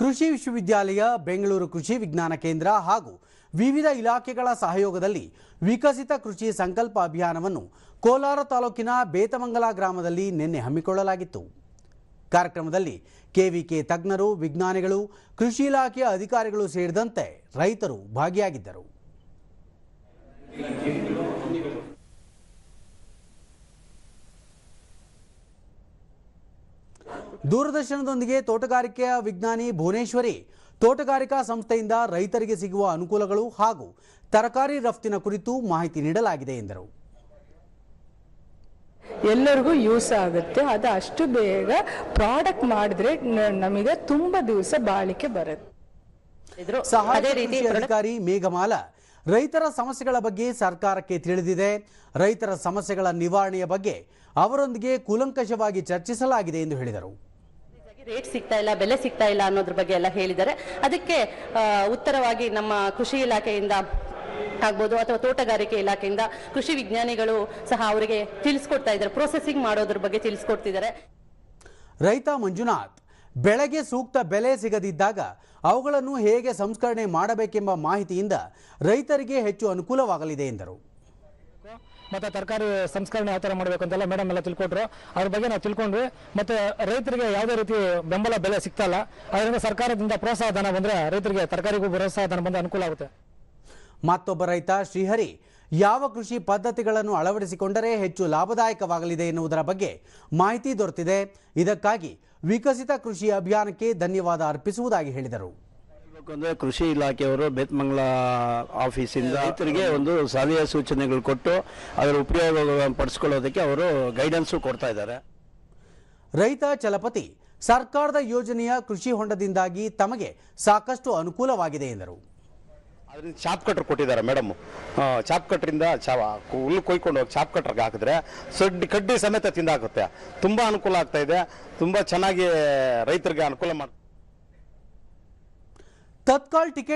ಕೃಷಿ ವಿಶ್ವವಿದ್ಯಾಲಯ, ಬೆಂಗಳೂರು ಕೃಷಿ ವಿಜ್ಞಾನ ಕೇಂದ್ರ ಹಾಗೂ ವಿವಿಧ ಇಲಾಖೆಗಳ ಸಹಯೋಗದಲ್ಲಿ ವಿಕಸಿತ ಕೃಷಿ ಸಂಕಲ್ಪ ಅಭಿಯಾನವನ್ನು ಕೋಲಾರ ತಾಲೂಕಿನ ಬೇತಮಂಗಲ ಗ್ರಾಮದಲ್ಲಿ ನಿನ್ನೆ ಹಮ್ಮಿಕೊಳ್ಳಲಾಗಿತ್ತು. ಕಾರ್ಯಕ್ರಮದಲ್ಲಿ ಕೆವಿಕೆ ತಜ್ಞರು, ವಿಜ್ಞಾನಿಗಳು, ಕೃಷಿ ಇಲಾಖೆಯ ಅಧಿಕಾರಿಗಳು ಸೇರಿದಂತೆ ರೈತರು ಭಾಗಿಯಾಗಿದ್ದರು. ದೂರದರ್ಶನದೊಂದಿಗೆ ತೋಟಗಾರಿಕೆಯ ವಿಜ್ಞಾನಿ ಭುವನೇಶ್ವರಿ ತೋಟಗಾರಿಕಾ ಸಂಸ್ಥೆಯಿಂದ ರೈತರಿಗೆ ಸಿಗುವ ಅನುಕೂಲಗಳು ಹಾಗೂ ತರಕಾರಿ ರಫ್ತಿನ ಕುರಿತು ಮಾಹಿತಿ ನೀಡಲಾಗಿದೆ ಎಂದರು. ಎಲ್ಲರಿಗೂ ಯೂಸ್ ಆಗುತ್ತೆ. ಅದು ಅಷ್ಟು ಬೇಗ ಪ್ರಾಡಕ್ಟ್ ಮಾಡಿದ್ರೆ ನಮಗೆ ತುಂಬಾ ದಿವಸ ಬಾಳಿಕೆ ಬರುತ್ತೆ. ಸಹಾಯಕ ಕೃಷಿ ಅಧಿಕಾರಿ ಮೇಘಮಾಲ ರೈತರ ಸಮಸ್ಯೆಗಳ ಬಗ್ಗೆ ಸರ್ಕಾರಕ್ಕೆ ತಿಳಿದಿದೆ, ರೈತರ ಸಮಸ್ಯೆಗಳ ನಿವಾರಣೆಯ ಬಗ್ಗೆ ಅವರೊಂದಿಗೆ ಕೂಲಂಕಷವಾಗಿ ಚರ್ಚಿಸಲಾಗಿದೆ ಎಂದು ಹೇಳಿದರು. ರೇಟ್ ಸಿಗ್ತಾ ಇಲ್ಲ, ಬೆಲೆ ಸಿಗ್ತಾ ಇಲ್ಲ ಅನ್ನೋದ್ರ ಬಗ್ಗೆ ಎಲ್ಲ ಹೇಳಿದ್ದಾರೆ. ಅದಕ್ಕೆ ಉತ್ತರವಾಗಿ ನಮ್ಮ ಕೃಷಿ ಇಲಾಖೆಯಿಂದ ಆಗ್ಬೋದು ಅಥವಾ ತೋಟಗಾರಿಕೆ ಇಲಾಖೆಯಿಂದ ಕೃಷಿ ವಿಜ್ಞಾನಿಗಳು ಸಹ ಅವರಿಗೆ ತಿಳಿಸ್ಕೊಡ್ತಾ ಇದ್ದಾರೆ, ಪ್ರೊಸೆಸಿಂಗ್ ಮಾಡೋದ್ರ ಬಗ್ಗೆ ತಿಳಿಸ್ಕೊಡ್ತಿದ್ದಾರೆ. ರೈತ ಮಂಜುನಾಥ್ ಬೆಳೆಗೆ ಸೂಕ್ತ ಬೆಲೆ ಸಿಗದಿದ್ದಾಗ ಅವುಗಳನ್ನು ಹೇಗೆ ಸಂಸ್ಕರಣೆ ಮಾಡಬೇಕೆಂಬ ಮಾಹಿತಿಯಿಂದ ರೈತರಿಗೆ ಹೆಚ್ಚು ಅನುಕೂಲವಾಗಲಿದೆ ಎಂದರು. ಮತ್ತೆ ತರಕಾರಿ ಸಂಸ್ಕರಣೆ ಯಾವ ತರ ಮಾಡಬೇಕು ಅಂತೆಲ್ಲ ಮೇಡಮ್ ಎಲ್ಲ ತಿಳ್ಕೊಟ್ರು. ಅದ್ರ ಬಗ್ಗೆ ನಾವು ತಿಳ್ಕೊಂಡ್ವಿ. ಮತ್ತೆ ರೈತರಿಗೆ ಯಾವುದೇ ರೀತಿ ಬೆಂಬಲ ಬೆಲೆ ಸಿಗ್ತಾ ಇಲ್ಲ. ಅದರಿಂದ ಸರ್ಕಾರದಿಂದ ಪ್ರೋತ್ಸಾಹ ಧನ ಬಂದ್ರೆ ರೈತರಿಗೆ ತರಕಾರಿಗೂ ಪ್ರೋತ್ಸಾಹ ಧನ ಬಂದ್ರೆ ಅನುಕೂಲ ಆಗುತ್ತೆ. ಮತ್ತೊಬ್ಬ ರೈತ ಶ್ರೀಹರಿ ಯಾವ ಕೃಷಿ ಪದ್ಧತಿಗಳನ್ನು ಅಳವಡಿಸಿಕೊಂಡರೆ ಹೆಚ್ಚು ಲಾಭದಾಯಕವಾಗಲಿದೆ ಎನ್ನುವುದರ ಬಗ್ಗೆ ಮಾಹಿತಿ ದೊರೆತಿದೆ. ಇದಕ್ಕಾಗಿ ವಿಕಸಿತ ಕೃಷಿ ಅಭಿಯಾನಕ್ಕೆ ಧನ್ಯವಾದ ಅರ್ಪಿಸುವುದಾಗಿ ಹೇಳಿದರು. ಕೃಷಿ ಇಲಾಖೆಯವರು ಬೇತಮಂಗಲ ಆಫೀಸಿಂದ ರೈತರಿಗೆ ಒಂದು ಸಲಹೆ ಸೂಚನೆಗಳು ಕೊಟ್ಟು ಅದರ ಉಪಯೋಗ ಪಡಿಸ್ಕೊಳ್ಳೋದಕ್ಕೆ ಅವರು ಗೈಡೆನ್ಸು ಕೊಡ್ತಾ ಇದ್ದಾರೆ. ರೈತ ಚಲಪತಿ ಸರ್ಕಾರದ ಯೋಜನೆಯ ಕೃಷಿ ಹೊಂಡದಿಂದಾಗಿ ತಮಗೆ ಸಾಕಷ್ಟು ಅನುಕೂಲವಾಗಿದೆ ಎಂದರು. ಅದರಿಂದ ಚಾಪ್ ಕಟ್ರ್ ಕೊಟ್ಟಿದ್ದಾರೆ ಮೇಡಮ್. ಚಾಪ್ ಕಟ್ರಿಂದ ಹುಲ್ಲು ಕೊಯ್ಕೊಂಡು ಹೋಗಿ ಚಾಪ್ ಕಟ್ರಿಗೆ ಹಾಕಿದ್ರೆ ಕಡ್ಡಿ ಸಮೇತ ತಿಂದಾಗುತ್ತೆ. ತುಂಬ ಅನುಕೂಲ ಆಗ್ತಾ ಇದೆ. ತುಂಬ ಚೆನ್ನಾಗಿ ರೈತರಿಗೆ ಅನುಕೂಲ ಮಾಡ್ತಾರೆ. ತತ್ಕಾಲ್ ಟಿಕೆಟ್